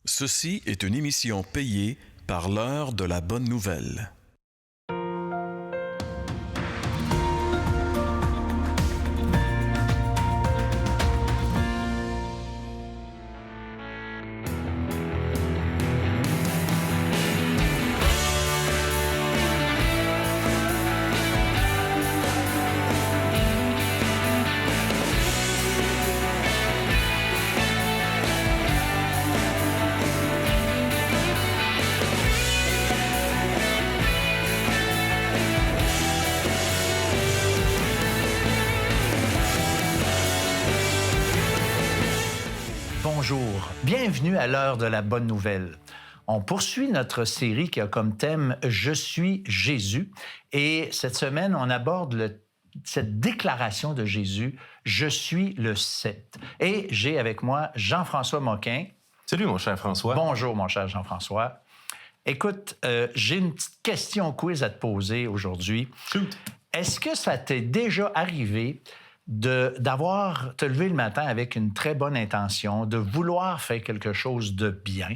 Ceci est une émission payée par l'heure de la bonne nouvelle. Bonjour, bienvenue à l'heure de la bonne nouvelle. On poursuit notre série qui a comme thème « Je suis Jésus » et cette semaine, on aborde cette déclaration de Jésus « Je suis le sept ». Et j'ai avec moi Jean-François Moquin. Salut, mon cher François. Bonjour, mon cher Jean-François. Écoute, j'ai une petite question quiz à te poser aujourd'hui. Shoot. Est-ce que ça t'est déjà arrivé d'avoir te lever le matin avec une très bonne intention, de vouloir faire quelque chose de bien,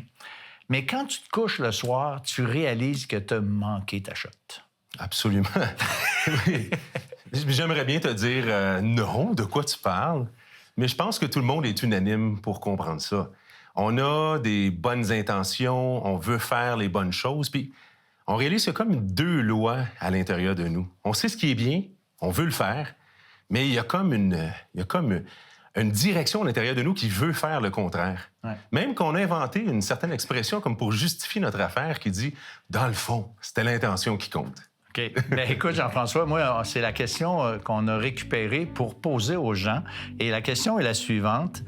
mais quand tu te couches le soir, tu réalises que tu as manqué ta shot? Absolument. Oui. J'aimerais bien te dire non, de quoi tu parles, mais je pense que tout le monde est unanime pour comprendre ça. On a des bonnes intentions, on veut faire les bonnes choses, puis on réalise qu'il y a comme deux lois à l'intérieur de nous. On sait ce qui est bien, on veut le faire, mais il y a comme une direction à l'intérieur de nous qui veut faire le contraire. Ouais. Même qu'on a inventé une certaine expression comme pour justifier notre affaire qui dit « dans le fond, c'était l'intention qui compte ». OK. Bien, écoute, Jean-François, moi, c'est la question qu'on a récupérée pour poser aux gens. Et la question est la suivante.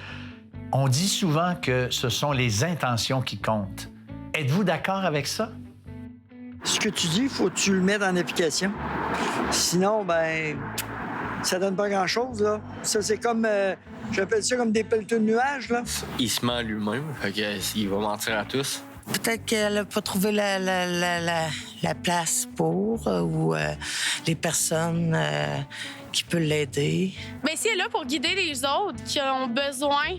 On dit souvent que ce sont les intentions qui comptent. Êtes-vous d'accord avec ça? Ce que tu dis, il faut que tu le mettes en application. Sinon, ben ça donne pas grand-chose, là. Ça, c'est comme... j'appelle ça comme des pelleteux de nuages, là. Il se ment lui-même, fait qu'il va mentir à tous. Peut-être qu'elle n'a pas trouvé la place pour ou les personnes qui peuvent l'aider. Bien, si elle est là pour guider les autres qui ont besoin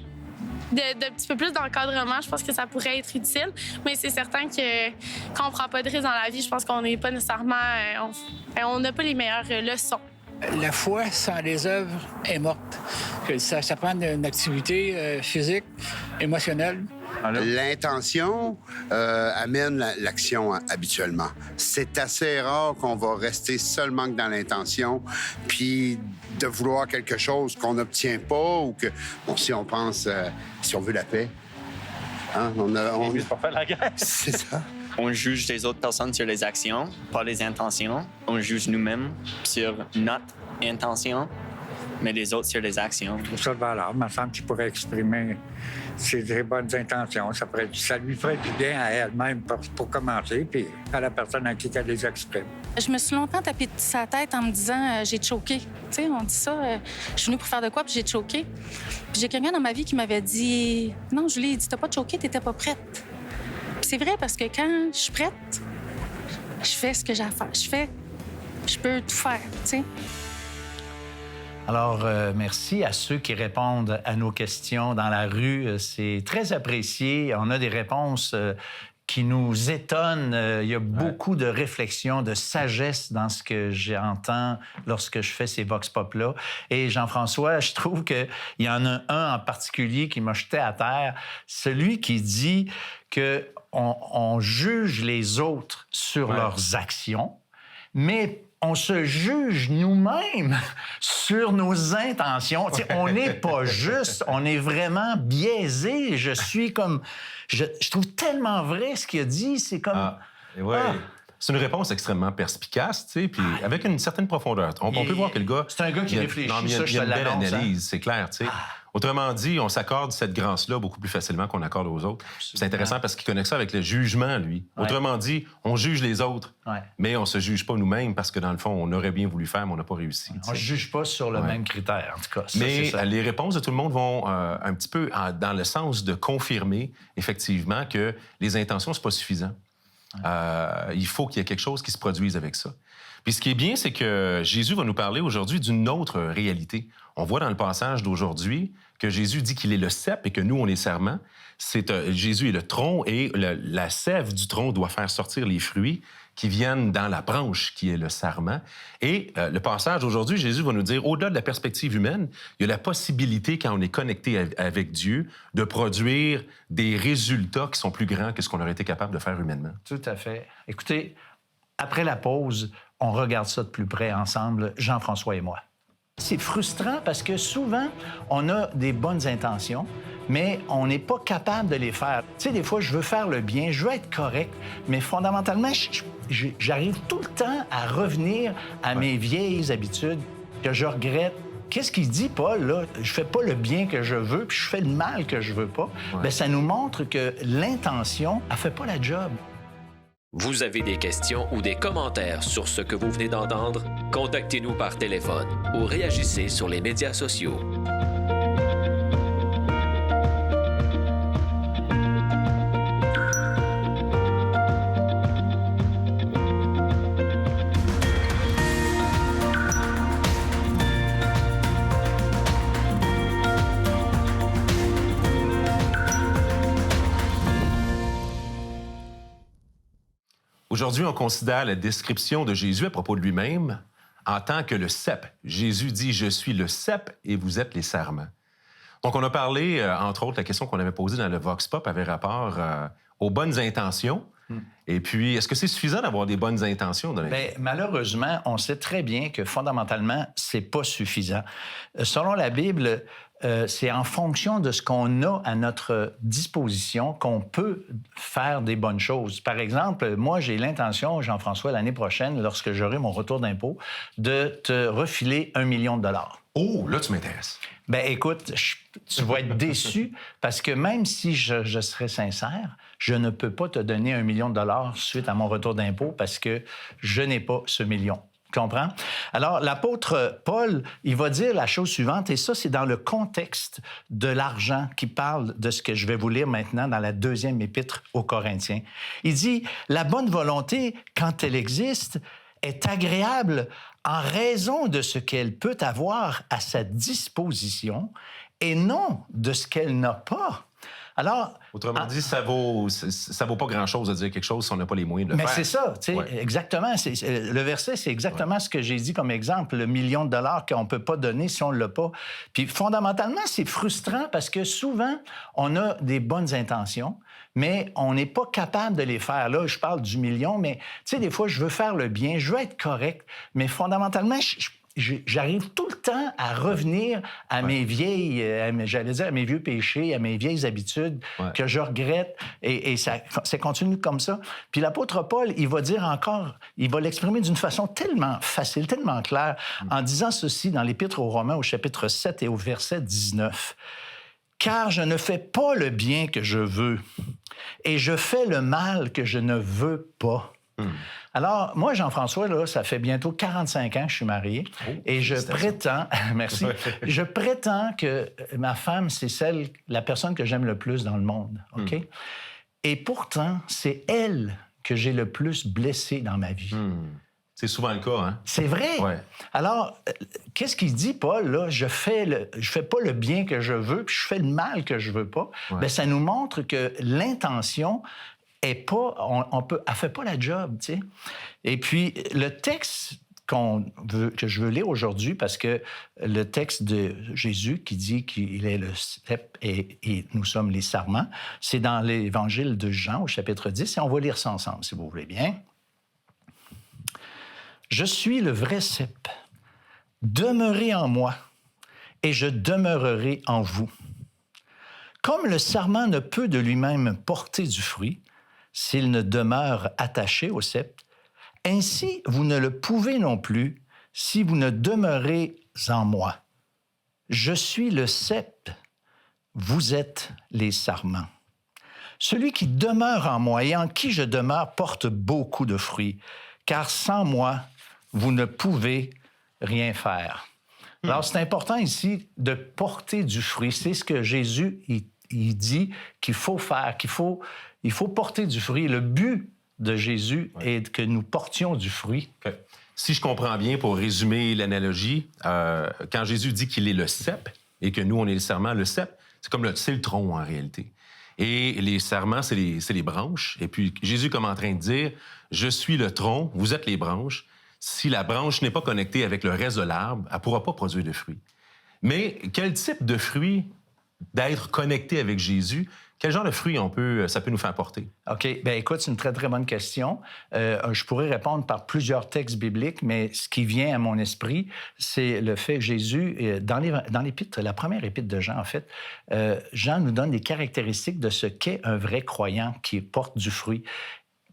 d'un petit peu plus d'encadrement, je pense que ça pourrait être utile. Mais c'est certain que quand on prend pas de risque dans la vie, je pense qu'on n'est pas nécessairement... on n'a pas les meilleures leçons. La foi sans les œuvres est morte. Ça prend une activité physique, émotionnelle. L'intention amène l'action habituellement. C'est assez rare qu'on va rester seulement que dans l'intention, puis de vouloir quelque chose qu'on n'obtient pas ou que, bon, si on pense, si on veut la paix, hein, on veut pas faire la guerre. C'est ça. On juge les autres personnes sur les actions, pas les intentions. On juge nous-mêmes sur notre intention, mais les autres sur les actions. Pour ça de valeur, il me semble qu'il pourrait exprimer ses bonnes intentions. Ça lui ferait du bien à elle-même pour commencer, puis à la personne à qui elle les exprime. Je me suis longtemps tapé sa tête en me disant j'ai choqué. Tu sais, on dit ça, je suis venue pour faire de quoi, puis j'ai choqué. Puis j'ai quelqu'un dans ma vie qui m'avait dit non, Julie, t'as pas choqué, t'étais pas prête. Puis c'est vrai parce que quand je suis prête, je fais ce que j'ai à faire. Je peux tout faire, tu sais. Alors, merci à ceux qui répondent à nos questions dans la rue. C'est très apprécié. On a des réponses qui nous étonnent. Il y a beaucoup de réflexion, de sagesse dans ce que j'entends lorsque je fais ces vox pop-là. Et Jean-François, je trouve qu'il y en a un en particulier qui m'a jeté à terre. Celui qui dit qu'on juge les autres sur leurs actions, mais on se juge nous-mêmes sur nos intentions. T'sais, on n'est pas juste, on est vraiment biaisé. Je trouve tellement vrai ce qu'il a dit. C'est comme... C'est une réponse extrêmement perspicace, tu sais, puis avec une certaine profondeur. On peut voir que le gars... C'est un gars qui réfléchit, il y a une belle analyse, c'est clair, tu sais. Autrement dit, on s'accorde cette grâce-là beaucoup plus facilement qu'on accorde aux autres. C'est intéressant parce qu'il connecte ça avec le jugement, lui. Ouais. Autrement dit, on juge les autres, mais on se juge pas nous-mêmes parce que, dans le fond, on aurait bien voulu faire, mais on n'a pas réussi. On ne juge pas sur le même critère, en tout cas. Ça, mais les réponses de tout le monde vont un petit peu dans le sens de confirmer, effectivement, que les intentions, c'est pas suffisant. Il faut qu'il y ait quelque chose qui se produise avec ça. Puis ce qui est bien, c'est que Jésus va nous parler aujourd'hui d'une autre réalité. On voit dans le passage d'aujourd'hui que Jésus dit qu'il est le cep et que nous, on est serment. Jésus est le tronc et la sève du tronc doit faire sortir les fruits qui viennent dans la branche qui est le sarment. Et le passage d'aujourd'hui, Jésus va nous dire, au-delà de la perspective humaine, il y a la possibilité, quand on est connecté avec Dieu, de produire des résultats qui sont plus grands que ce qu'on aurait été capable de faire humainement. Tout à fait. Écoutez, après la pause, on regarde ça de plus près ensemble, Jean-François et moi. C'est frustrant parce que souvent, on a des bonnes intentions, mais on n'est pas capable de les faire. Tu sais, des fois, je veux faire le bien, je veux être correct, mais fondamentalement, j'arrive tout le temps à revenir à mes vieilles habitudes que je regrette. Qu'est-ce qu'il dit, Paul, là? Je fais pas le bien que je veux, puis je fais le mal que je veux pas. Bien, ça nous montre que l'intention, elle fait pas la job. Vous avez des questions ou des commentaires sur ce que vous venez d'entendre? Contactez-nous par téléphone ou réagissez sur les médias sociaux. Aujourd'hui, on considère la description de Jésus à propos de lui-même en tant que le cep. Jésus dit « Je suis le cep et vous êtes les sarments ». Donc, on a parlé, entre autres, la question qu'on avait posée dans le Vox Pop avait rapport aux bonnes intentions. Et puis, est-ce que c'est suffisant d'avoir des bonnes intentions dans la vie? Bien, malheureusement, on sait très bien que fondamentalement, c'est pas suffisant. Selon la Bible, c'est en fonction de ce qu'on a à notre disposition qu'on peut faire des bonnes choses. Par exemple, moi, j'ai l'intention, Jean-François, l'année prochaine, lorsque j'aurai mon retour d'impôt, de te refiler 1 million de dollars. Oh, là, tu m'intéresses. Bien, écoute, tu vas être déçu parce que même si je serais sincère, je ne peux pas te donner 1 million de dollars suite à mon retour d'impôt parce que je n'ai pas ce million. Tu comprends? Alors, l'apôtre Paul, il va dire la chose suivante, et ça, c'est dans le contexte de l'argent qui parle de ce que je vais vous lire maintenant dans la 2e épître aux Corinthiens. Il dit, « La bonne volonté, quand elle existe, est agréable en raison de ce qu'elle peut avoir à sa disposition et non de ce qu'elle n'a pas. » Alors, autrement dit, ça vaut pas grand-chose de dire quelque chose si on n'a pas les moyens de le faire. Mais c'est ça, tu sais, exactement. Le verset, c'est exactement ce que j'ai dit comme exemple, le million de dollars qu'on ne peut pas donner si on ne l'a pas. Puis fondamentalement, c'est frustrant parce que souvent, on a des bonnes intentions, mais on n'est pas capable de les faire. Là, je parle du million, mais tu sais, des fois, je veux faire le bien, je veux être correct, mais fondamentalement, j'arrive tout le temps à revenir à mes vieilles, j'allais dire à mes vieux péchés, à mes vieilles habitudes que je regrette, et ça continue comme ça. Puis l'apôtre Paul, il va dire encore, il va l'exprimer d'une façon tellement facile, tellement claire, en disant ceci dans l'Épître aux Romains au chapitre 7 et au verset 19. « Car je ne fais pas le bien que je veux, et je fais le mal que je ne veux pas. » Alors, moi, Jean-François, là, ça fait bientôt 45 ans que je suis marié et je prétends, merci, je prétends que ma femme, c'est la personne que j'aime le plus dans le monde, OK? Et pourtant, c'est elle que j'ai le plus blessé dans ma vie. C'est souvent le cas, hein? C'est vrai. Ouais. Alors, qu'est-ce qu'il dit, Paul, là? Je fais pas le bien que je veux, puis je fais le mal que je veux pas. Bien, ça nous montre que l'intention elle fait pas la job, tu sais. Et puis, le texte que je veux lire aujourd'hui, parce que le texte de Jésus qui dit qu'il est le cep et nous sommes les sarments, c'est dans l'Évangile de Jean, au chapitre 10, et on va lire ça ensemble, si vous voulez bien. « Je suis le vrai cep. Demeurez en moi, et je demeurerai en vous. Comme le sarment ne peut de lui-même porter du fruit, s'il ne demeure attaché au cep, ainsi vous ne le pouvez non plus si vous ne demeurez en moi. Je suis le cep, vous êtes les sarments. Celui qui demeure en moi et en qui je demeure porte beaucoup de fruits, car sans moi, vous ne pouvez rien faire. » Alors, c'est important ici de porter du fruit. C'est ce que Jésus il dit qu'il faut faire, il faut porter du fruit. Le but de Jésus est que nous portions du fruit. Okay. Si je comprends bien, pour résumer l'analogie, quand Jésus dit qu'il est le cep et que nous, on est le serment, le cep, c'est le tronc en réalité. Et les serments, c'est les branches. Et puis Jésus est comme en train de dire, je suis le tronc, vous êtes les branches. Si la branche n'est pas connectée avec le reste de l'arbre, elle ne pourra pas produire de fruits. Mais quel type de fruit d'être connecté avec Jésus, quel genre de fruits ça peut nous faire porter? OK. Bien, écoute, c'est une très, très bonne question. Je pourrais répondre par plusieurs textes bibliques, mais ce qui vient à mon esprit, c'est le fait que Jésus, dans l'épître, la première épître de Jean, en fait, Jean nous donne des caractéristiques de ce qu'est un vrai croyant qui porte du fruit.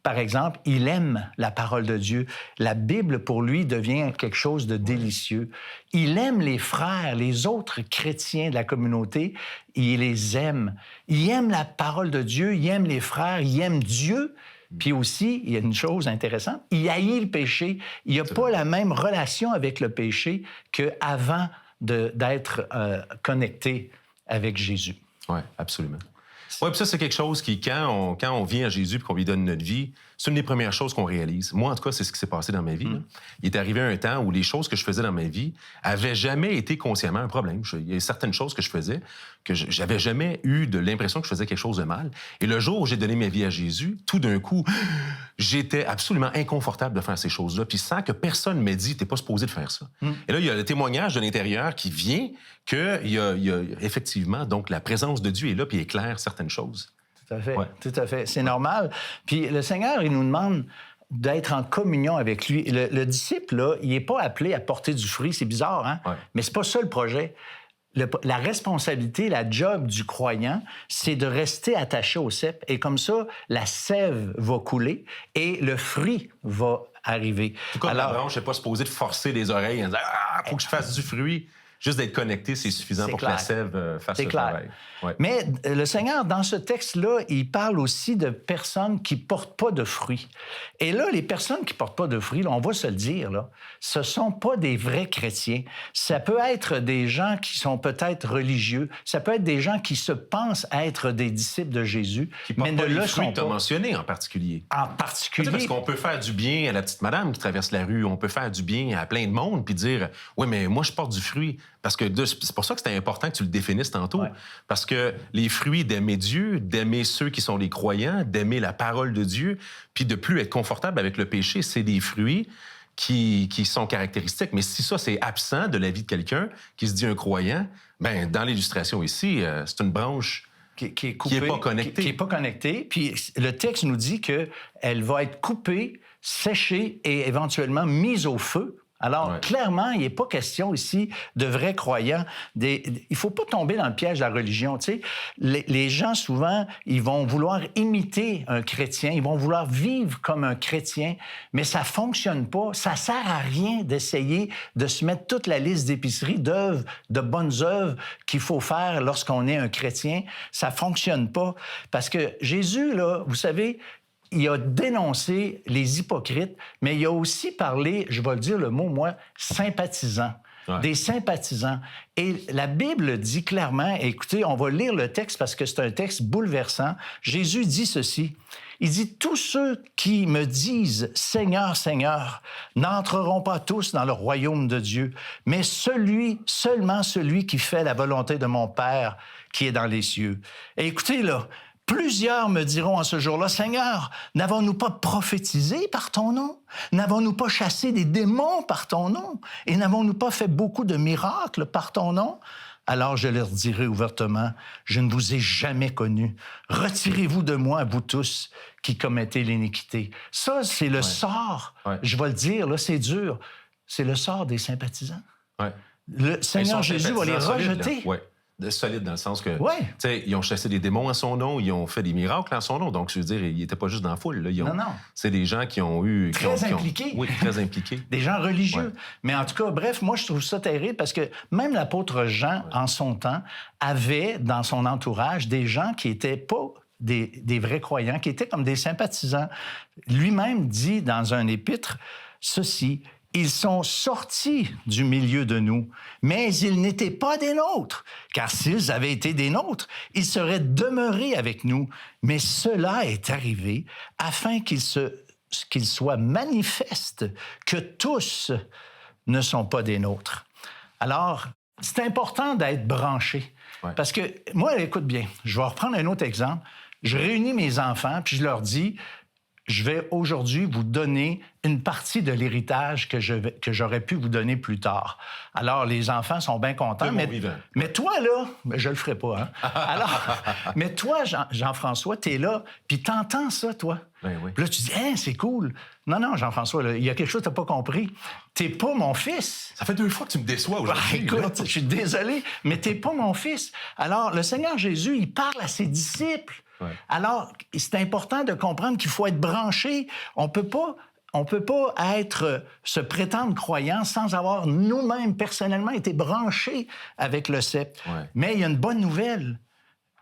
Par exemple, il aime la parole de Dieu. La Bible, pour lui, devient quelque chose de délicieux. Il aime les frères, les autres chrétiens de la communauté. Il les aime. Il aime la parole de Dieu, il aime les frères, il aime Dieu. Puis aussi, il y a une chose intéressante, il haït le péché. Il n'a pas la même relation avec le péché qu'avant d'être connecté avec Jésus. Oui, absolument. Oui, puis ça, c'est quelque chose qui, quand on vient à Jésus et qu'on lui donne notre vie, c'est une des premières choses qu'on réalise. Moi, en tout cas, c'est ce qui s'est passé dans ma vie. Là. Il est arrivé un temps où les choses que je faisais dans ma vie n'avaient jamais été consciemment un problème. Il y a certaines choses que je faisais que j'avais jamais eu de l'impression que je faisais quelque chose de mal. Et le jour où j'ai donné ma vie à Jésus, tout d'un coup, j'étais absolument inconfortable de faire ces choses-là, puis sans que personne m'ait dit « t'es pas supposé de faire ça ». Et là, il y a le témoignage de l'intérieur qui vient qu'il y a effectivement, donc, la présence de Dieu est là, puis il éclaire certaines choses. Tout à fait, tout à fait. C'est normal. Puis le Seigneur, il nous demande d'être en communion avec lui. Le disciple, là, il n'est pas appelé à porter du fruit. C'est bizarre, hein? Ouais. Mais c'est pas ça le projet. La responsabilité, la job du croyant, c'est de rester attaché au cep. Et comme ça, la sève va couler et le fruit va arriver. Tout comme la branche n'est pas supposée de forcer les oreilles en disant « Ah, il faut que je fasse du fruit ». Juste d'être connecté, c'est suffisant pour que la sève fasse le travail. Ouais. Mais le Seigneur, dans ce texte-là, il parle aussi de personnes qui ne portent pas de fruits. Et là, les personnes qui ne portent pas de fruits, là, on va se le dire, là, ce ne sont pas des vrais chrétiens. Ça peut être des gens qui sont peut-être religieux. Ça peut être des gens qui se pensent être des disciples de Jésus, mais ne le sont pas. Tu as mentionné en particulier. En particulier. Parce qu'on peut faire du bien à la petite madame qui traverse la rue. On peut faire du bien à plein de monde puis dire « Oui, mais moi, je porte du fruit. » Parce que c'est pour ça que c'était important que tu le définisses tantôt. Ouais. Parce que les fruits d'aimer Dieu, d'aimer ceux qui sont les croyants, d'aimer la parole de Dieu, puis de plus être confortable avec le péché, c'est des fruits qui sont caractéristiques. Mais si ça, c'est absent de la vie de quelqu'un qui se dit un croyant, bien, dans l'illustration ici, c'est une branche qui est pas connectée. Qui n'est pas connectée. Puis le texte nous dit qu'elle va être coupée, séchée et éventuellement mise au feu. Alors, clairement, il n'est pas question ici de vrais croyants. Il ne faut pas tomber dans le piège de la religion. Tu sais, les gens, souvent, ils vont vouloir imiter un chrétien, ils vont vouloir vivre comme un chrétien, mais ça ne fonctionne pas. Ça ne sert à rien d'essayer de se mettre toute la liste d'épicerie d'œuvres, de bonnes œuvres qu'il faut faire lorsqu'on est un chrétien. Ça ne fonctionne pas. Parce que Jésus, là, vous savez, il a dénoncé les hypocrites, mais il a aussi parlé, je vais le dire le mot, moi, sympathisants. Ouais. Des sympathisants. Et la Bible dit clairement, écoutez, on va lire le texte parce que c'est un texte bouleversant. Jésus dit ceci. Il dit, tous ceux qui me disent « Seigneur, Seigneur » n'entreront pas tous dans le royaume de Dieu, mais seulement celui qui fait la volonté de mon Père qui est dans les cieux. Et écoutez, là, plusieurs me diront en ce jour-là, « Seigneur, n'avons-nous pas prophétisé par ton nom? N'avons-nous pas chassé des démons par ton nom? Et n'avons-nous pas fait beaucoup de miracles par ton nom? » Alors je leur dirai ouvertement, « Je ne vous ai jamais connus. Retirez-vous de moi, vous tous, qui commettez l'iniquité. » Ça, c'est le sort. Ouais. Je vais le dire, là, c'est dur. C'est le sort des sympathisants. Ouais. Le Seigneur Jésus va les rejeter. Solide dans le sens que, tu sais, ils ont chassé des démons en son nom, ils ont fait des miracles en son nom. Donc, je veux dire, ils n'étaient pas juste dans la foule. Là. Non. C'est des gens qui ont eu... Très impliqués. Oui, très impliqués. Des gens religieux. Ouais. Mais en tout cas, bref, moi, je trouve ça terrible parce que même l'apôtre Jean, en son temps, avait dans son entourage des gens qui n'étaient pas des vrais croyants, qui étaient comme des sympathisants. Lui-même dit dans un épître ceci... Ils sont sortis du milieu de nous, mais ils n'étaient pas des nôtres, car s'ils avaient été des nôtres, ils seraient demeurés avec nous. Mais cela est arrivé afin qu'ils se qu'il soit manifeste que tous ne sont pas des nôtres. Alors, c'est important d'être branché. Ouais. Parce que, moi, écoute bien, je vais reprendre un autre exemple. Je réunis mes enfants, puis je leur dis, je vais aujourd'hui vous donner une partie de l'héritage que j'aurais pu vous donner plus tard. Alors, les enfants sont bien contents. Mais toi, là, je le ferai pas, hein? Alors, mais toi, Jean-François, t'es là, puis t'entends ça, toi. Ben oui. Puis là, tu dis, hein, c'est cool. Non, Jean-François, là, il y a quelque chose que t'as pas compris. T'es pas mon fils. Ça fait 2 fois que tu me déçois aujourd'hui. Écoute, je suis désolé, mais t'es pas mon fils. Alors, le Seigneur Jésus, il parle à ses disciples. Ouais. Alors, c'est important de comprendre qu'il faut être branché. On peut pas se prétendre croyant sans avoir nous-mêmes personnellement été branchés avec le cep. Ouais. Mais il y a une bonne nouvelle.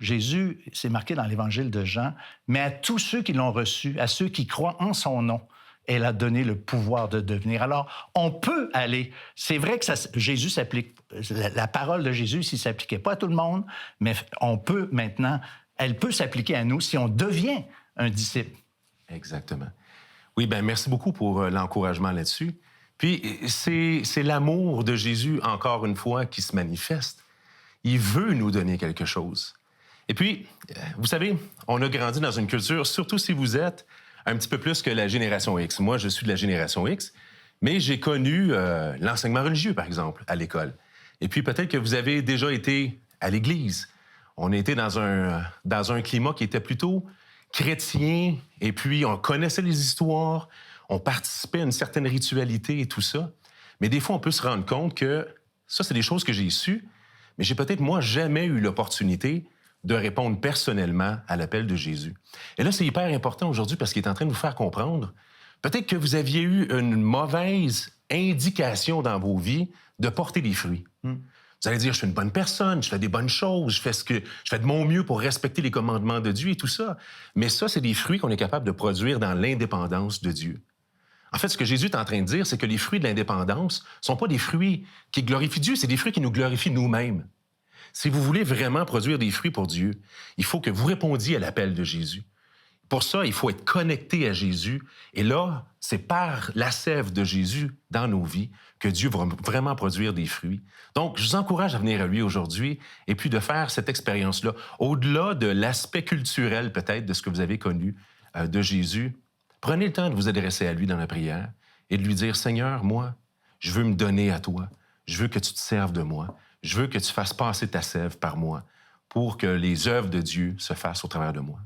Jésus, c'est marqué dans l'Évangile de Jean, mais à tous ceux qui l'ont reçu, à ceux qui croient en son nom, elle a donné le pouvoir de devenir. Alors, on peut aller. C'est vrai que Jésus s'applique. La parole de Jésus, s'il ne s'appliquait pas à tout le monde, mais on peut maintenant. Elle peut s'appliquer à nous si on devient un disciple. Exactement. Oui, bien, merci beaucoup pour l'encouragement là-dessus. Puis, c'est l'amour de Jésus, encore une fois, qui se manifeste. Il veut nous donner quelque chose. Et puis, vous savez, on a grandi dans une culture, surtout si vous êtes un petit peu plus que la génération X. Moi, je suis de la génération X, mais j'ai connu l'enseignement religieux, par exemple, à l'école. Et puis, peut-être que vous avez déjà été à l'Église. On était dans un climat qui était plutôt chrétien, et puis on connaissait les histoires, on participait à une certaine ritualité et tout ça. Mais des fois, on peut se rendre compte que ça, c'est des choses que j'ai sues, mais j'ai peut-être, moi, jamais eu l'opportunité de répondre personnellement à l'appel de Jésus. Et là, c'est hyper important aujourd'hui parce qu'il est en train de vous faire comprendre. Peut-être que vous aviez eu une mauvaise indication dans vos vies de porter des fruits. Vous allez dire, je suis une bonne personne, je fais des bonnes choses, je fais de mon mieux pour respecter les commandements de Dieu et tout ça. Mais ça, c'est des fruits qu'on est capable de produire dans l'indépendance de Dieu. En fait, ce que Jésus est en train de dire, c'est que les fruits de l'indépendance ne sont pas des fruits qui glorifient Dieu, c'est des fruits qui nous glorifient nous-mêmes. Si vous voulez vraiment produire des fruits pour Dieu, il faut que vous répondiez à l'appel de Jésus. Pour ça, il faut être connecté à Jésus. Et là, c'est par la sève de Jésus dans nos vies que Dieu va vraiment produire des fruits. Donc, je vous encourage à venir à lui aujourd'hui et puis de faire cette expérience-là. Au-delà de l'aspect culturel, peut-être, de ce que vous avez connu de Jésus, prenez le temps de vous adresser à lui dans la prière et de lui dire, « Seigneur, moi, je veux me donner à toi. Je veux que tu te serves de moi. Je veux que tu fasses passer ta sève par moi pour que les œuvres de Dieu se fassent au travers de moi. »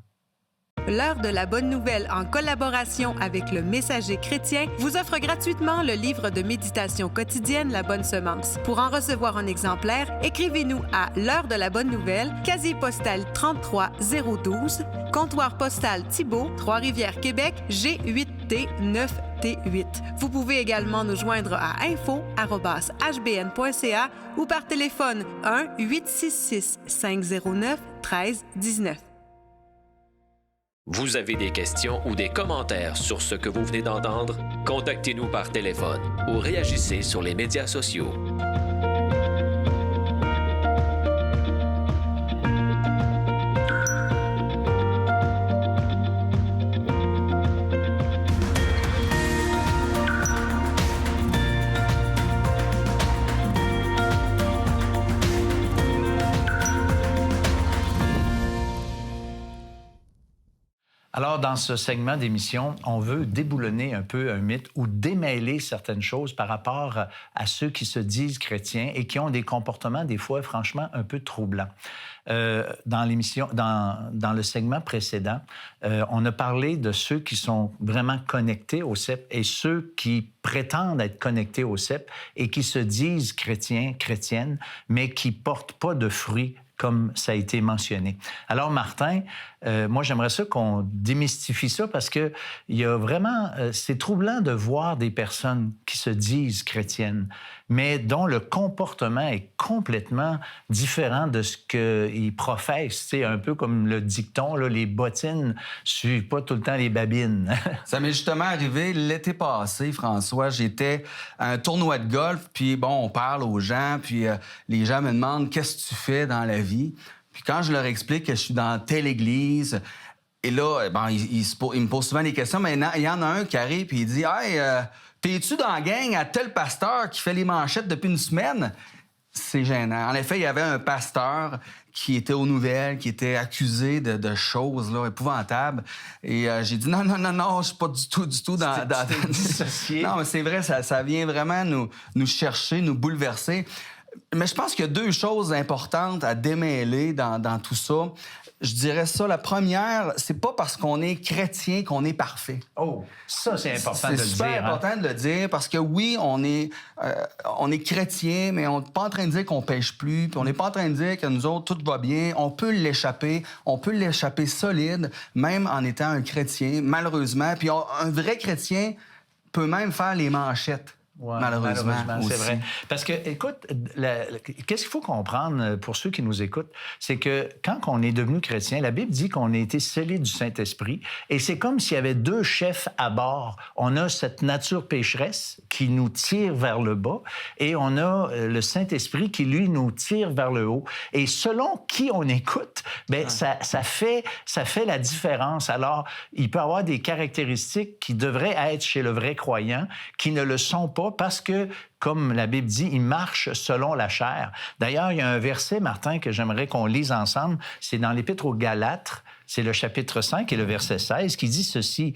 L'Heure de la Bonne Nouvelle, en collaboration avec le Messager chrétien, vous offre gratuitement le livre de méditation quotidienne La Bonne Semence. Pour en recevoir un exemplaire, écrivez-nous à L'Heure de la Bonne Nouvelle, casier postal 33012, comptoir postal Thibault, Trois-Rivières, Québec, G8T 9T8. Vous pouvez également nous joindre à info@hbn.ca ou par téléphone 1-866-509-1319. Vous avez des questions ou des commentaires sur ce que vous venez d'entendre? Contactez-nous par téléphone ou réagissez sur les médias sociaux. Alors, dans ce segment d'émission, on veut déboulonner un peu un mythe ou démêler certaines choses par rapport à ceux qui se disent chrétiens et qui ont des comportements, des fois, franchement, un peu troublants. Dans l'émission, dans le segment précédent, on a parlé de ceux qui sont vraiment connectés au CEP et ceux qui prétendent être connectés au CEP et qui se disent chrétiens, chrétiennes, mais qui ne portent pas de fruits comme ça a été mentionné. Alors, Martin, moi, j'aimerais ça qu'on démystifie ça parce que il y a vraiment... c'est troublant de voir des personnes qui se disent chrétiennes, mais dont le comportement est complètement différent de ce qu'ils professent. C'est un peu comme le dicton, là, les bottines ne suivent pas tout le temps les babines. Ça m'est justement arrivé l'été passé, François. J'étais à un tournoi de golf, puis bon, on parle aux gens, puis les gens me demandent « Qu'est-ce que tu fais dans la vie? » Puis quand je leur explique que je suis dans telle église, Et là, il me pose souvent des questions, mais il y en a un qui arrive et il dit « Hey, t'es-tu dans la gang à tel pasteur qui fait les manchettes depuis une semaine? » C'est gênant. En effet, il y avait un pasteur qui était aux nouvelles, qui était accusé de choses là, épouvantables. Et j'ai dit non, je suis pas du tout dans dissocié. Non, mais c'est vrai, ça vient vraiment nous chercher, nous bouleverser. Mais je pense qu'il y a deux choses importantes à démêler dans tout ça. Je dirais ça, la première, c'est pas parce qu'on est chrétien qu'on est parfait. Oh, ça, c'est important de le dire. C'est super important de le dire parce que oui, on est chrétien, mais on n'est pas en train de dire qu'on pêche plus, puis on n'est pas en train de dire que nous autres, tout va bien. On peut l'échapper solide, même en étant un chrétien, malheureusement. Puis un vrai chrétien peut même faire les manchettes. Ouais, malheureusement c'est vrai. Parce que, écoute, qu'est-ce qu'il faut comprendre pour ceux qui nous écoutent? C'est que quand on est devenu chrétien, la Bible dit qu'on a été scellé du Saint-Esprit et c'est comme s'il y avait deux chefs à bord. On a cette nature pécheresse qui nous tire vers le bas et on a le Saint-Esprit qui, lui, nous tire vers le haut. Et selon qui on écoute, bien, ça fait la différence. Alors, il peut y avoir des caractéristiques qui devraient être chez le vrai croyant, qui ne le sont pas parce que, comme la Bible dit, il marche selon la chair. D'ailleurs, il y a un verset, Martin, que j'aimerais qu'on lise ensemble. C'est dans l'Épître aux Galates, c'est le chapitre 5 et le verset 16, qui dit ceci.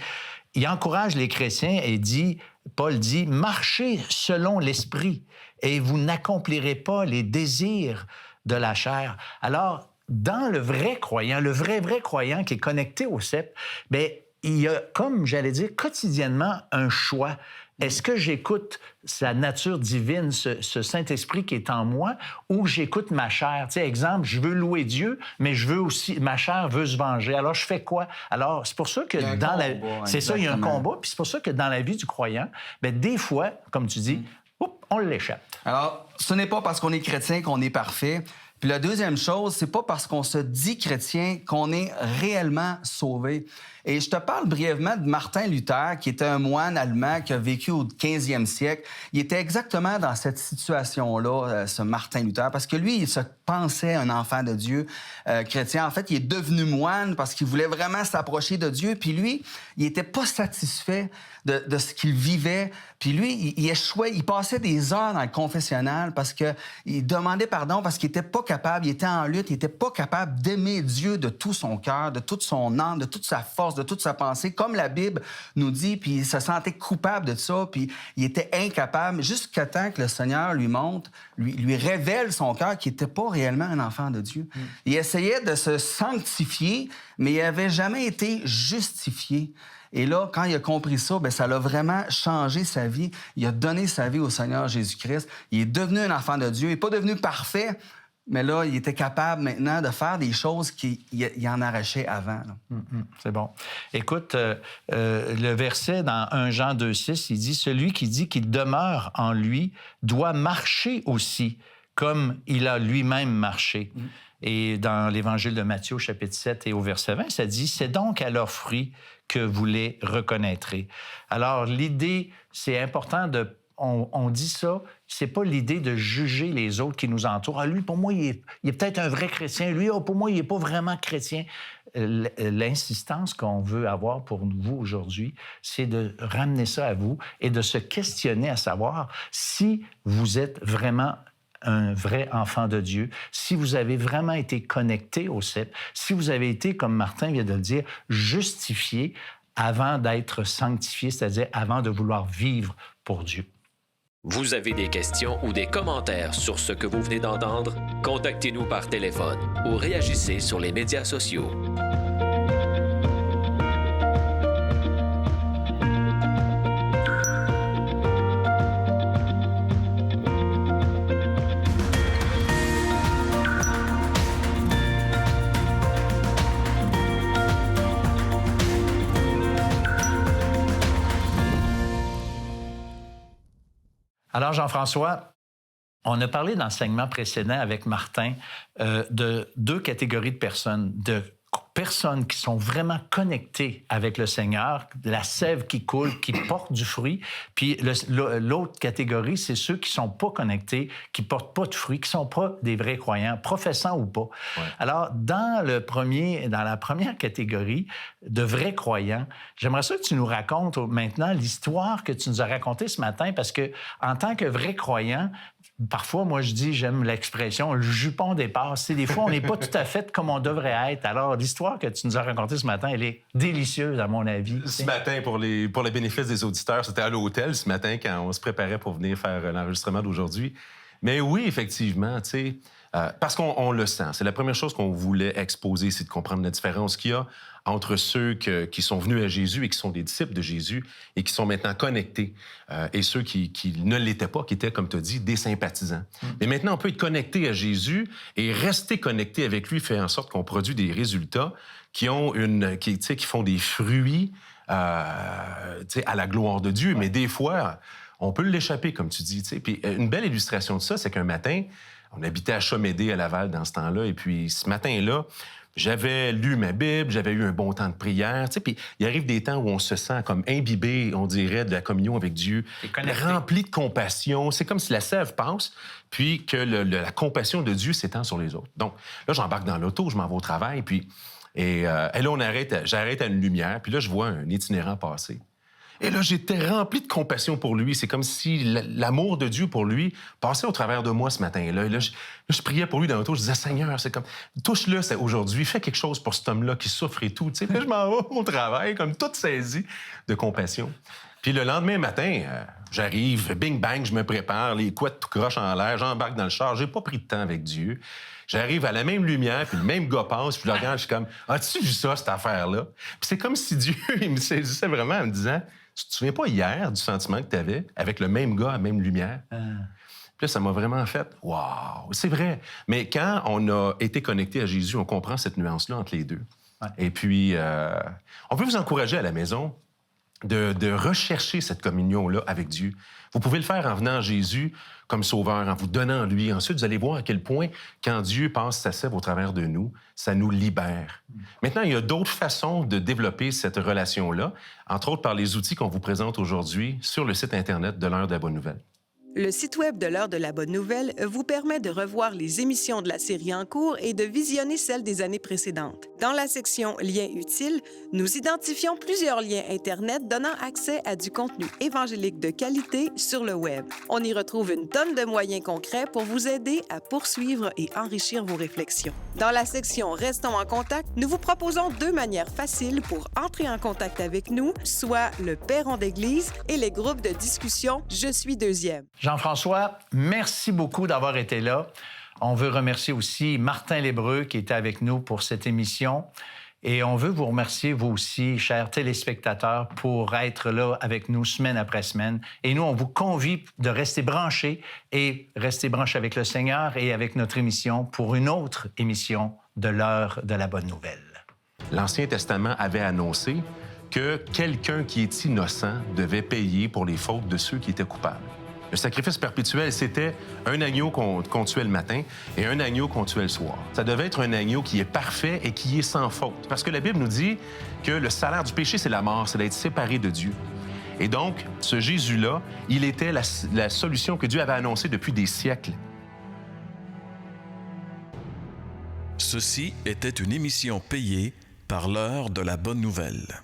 Il encourage les chrétiens et dit, Paul dit, « Marchez selon l'Esprit et vous n'accomplirez pas les désirs de la chair. » Alors, dans le vrai croyant, le vrai croyant qui est connecté au CEP, bien, il y a, comme j'allais dire, quotidiennement un choix. Est-ce que j'écoute sa nature divine, ce Saint-Esprit qui est en moi, ou j'écoute ma chair? Tu sais, exemple, je veux louer Dieu, mais je veux aussi, ma chair veut se venger. Alors, je fais quoi? Alors, c'est pour ça que c'est ça, il y a un combat. Puis c'est pour ça que dans la vie du croyant, bien, des fois, comme tu dis, on l'échappe. Alors, ce n'est pas parce qu'on est chrétien qu'on est parfait. Puis la deuxième chose, c'est pas parce qu'on se dit chrétien qu'on est réellement sauvé. Et je te parle brièvement de Martin Luther, qui était un moine allemand qui a vécu au 15e siècle. Il était exactement dans cette situation-là, ce Martin Luther, parce que lui, il se pensait un enfant de Dieu chrétien. En fait, il est devenu moine parce qu'il voulait vraiment s'approcher de Dieu. Puis lui, il n'était pas satisfait de ce qu'il vivait. Puis lui, il échouait. Il passait des heures dans le confessionnal parce qu'il demandait pardon parce qu'il n'était pas capable, il était en lutte, il n'était pas capable d'aimer Dieu de tout son cœur, de toute son âme, de toute sa force, de toute sa pensée, comme la Bible nous dit, puis il se sentait coupable de ça, puis il était incapable, jusqu'à temps que le Seigneur lui montre, lui révèle son cœur qu'il n'était pas réellement un enfant de Dieu. Il essayait de se sanctifier, mais il n'avait jamais été justifié. Et là, quand il a compris ça, bien, ça l'a vraiment changé sa vie. Il a donné sa vie au Seigneur Jésus-Christ. Il est devenu un enfant de Dieu. Il n'est pas devenu parfait, mais là, il était capable maintenant de faire des choses qu'il en arrachait avant. C'est bon. Écoute, le verset dans 1 Jean 2,6, il dit « Celui qui dit qu'il demeure en lui doit marcher aussi, comme il a lui-même marché. Et dans l'Évangile de Matthieu, chapitre 7 et au verset 20, ça dit « C'est donc à leurs fruits que vous les reconnaîtrez. » Alors, l'idée, c'est important de... On dit ça, c'est pas l'idée de juger les autres qui nous entourent. Ah, lui, pour moi, il est peut-être un vrai chrétien. Lui, pour moi, il n'est pas vraiment chrétien. L'insistance qu'on veut avoir pour vous aujourd'hui, c'est de ramener ça à vous et de se questionner à savoir si vous êtes vraiment un vrai enfant de Dieu, si vous avez vraiment été connecté au CEP, si vous avez été, comme Martin vient de le dire, justifié avant d'être sanctifié, c'est-à-dire avant de vouloir vivre pour Dieu. Vous avez des questions ou des commentaires sur ce que vous venez d'entendre? Contactez-nous par téléphone ou réagissez sur les médias sociaux. Alors, Jean-François, on a parlé dans le segment précédent avec Martin de deux catégories de personnes, de personnes qui sont vraiment connectées avec le Seigneur, la sève qui coule, qui porte du fruit. Puis l'autre catégorie, c'est ceux qui sont pas connectés, qui portent pas de fruit, qui sont pas des vrais croyants, professants ou pas. Ouais. Alors, dans la première catégorie de vrais croyants, j'aimerais ça que tu nous racontes maintenant l'histoire que tu nous as racontée ce matin, parce que en tant que vrai croyant, parfois, moi, je dis, j'aime l'expression « le jupon dépasse ». Des fois, on n'est pas tout à fait comme on devrait être. Alors, l'histoire que tu nous as racontée ce matin, elle est délicieuse, à mon avis. Ce matin, pour le bénéfice des auditeurs, c'était à l'hôtel ce matin quand on se préparait pour venir faire l'enregistrement d'aujourd'hui. Mais oui, effectivement, tu sais, parce qu'on le sent. C'est la première chose qu'on voulait exposer, c'est de comprendre la différence qu'il y a entre ceux qui sont venus à Jésus et qui sont des disciples de Jésus et qui sont maintenant connectés, et ceux qui ne l'étaient pas, qui étaient, comme tu as dit, des sympathisants. Mais maintenant, on peut être connecté à Jésus et rester connecté avec lui fait en sorte qu'on produit des résultats qui font des fruits à la gloire de Dieu. Mais des fois, on peut l'échapper, comme tu dis. Puis une belle illustration de ça, c'est qu'un matin, on habitait à Chamédé, à Laval, dans ce temps-là. Et puis, ce matin-là, j'avais lu ma Bible, j'avais eu un bon temps de prière. Puis, il arrive des temps où on se sent comme imbibé, on dirait, de la communion avec Dieu, rempli de compassion. C'est comme si la sève passe, puis que la compassion de Dieu s'étend sur les autres. Donc, là, j'embarque dans l'auto, je m'en vais au travail, et là, j'arrête à une lumière, puis là, je vois un itinérant passer. Et là, j'étais rempli de compassion pour lui. C'est comme si l'amour de Dieu pour lui passait au travers de moi ce matin-là. Et là, je priais pour lui dans l'auto. Je disais, Seigneur, c'est comme, touche-le aujourd'hui. Fais quelque chose pour cet homme-là qui souffre et tout. Puis là, je m'en vais au travail, comme toute saisie de compassion. Puis le lendemain matin, j'arrive, bing bang, je me prépare, les couettes tout croche en l'air, j'embarque dans le char. J'ai pas pris de temps avec Dieu. J'arrive à la même lumière, puis le même gars passe, puis je le regarde, je suis comme, as-tu vu ça, cette affaire-là? Puis c'est comme si Dieu, il me saisissait vraiment en me disant, tu te souviens pas hier du sentiment que tu avais avec le même gars à la même lumière? Puis là, ça m'a vraiment fait « Wow! » C'est vrai. Mais quand on a été connecté à Jésus, on comprend cette nuance-là entre les deux. Ouais. Et puis, on peut vous encourager à la maison de rechercher cette communion-là avec Dieu. Vous pouvez le faire en venant à Jésus comme sauveur, en vous donnant à lui. Ensuite, vous allez voir à quel point, quand Dieu passe sa sève au travers de nous, ça nous libère. Maintenant, il y a d'autres façons de développer cette relation-là, entre autres par les outils qu'on vous présente aujourd'hui sur le site Internet de l'Heure de la Bonne Nouvelle. Le site web de l'Heure de la Bonne Nouvelle vous permet de revoir les émissions de la série en cours et de visionner celles des années précédentes. Dans la section « Liens utiles », nous identifions plusieurs liens Internet donnant accès à du contenu évangélique de qualité sur le web. On y retrouve une tonne de moyens concrets pour vous aider à poursuivre et enrichir vos réflexions. Dans la section « Restons en contact », nous vous proposons 2 manières faciles pour entrer en contact avec nous, soit le Perron d'Église et les groupes de discussion « Je suis deuxième ». Jean-François, merci beaucoup d'avoir été là. On veut remercier aussi Martin L'Hébreu qui était avec nous pour cette émission. Et on veut vous remercier, vous aussi, chers téléspectateurs, pour être là avec nous semaine après semaine. Et nous, on vous convie de rester branchés et rester branchés avec le Seigneur et avec notre émission pour une autre émission de l'Heure de la Bonne Nouvelle. L'Ancien Testament avait annoncé que quelqu'un qui est innocent devait payer pour les fautes de ceux qui étaient coupables. Le sacrifice perpétuel, c'était un agneau qu'on tuait le matin et un agneau qu'on tuait le soir. Ça devait être un agneau qui est parfait et qui est sans faute. Parce que la Bible nous dit que le salaire du péché, c'est la mort, c'est d'être séparé de Dieu. Et donc, ce Jésus-là, il était la solution que Dieu avait annoncée depuis des siècles. Ceci était une émission payée par l'Heure de la Bonne Nouvelle.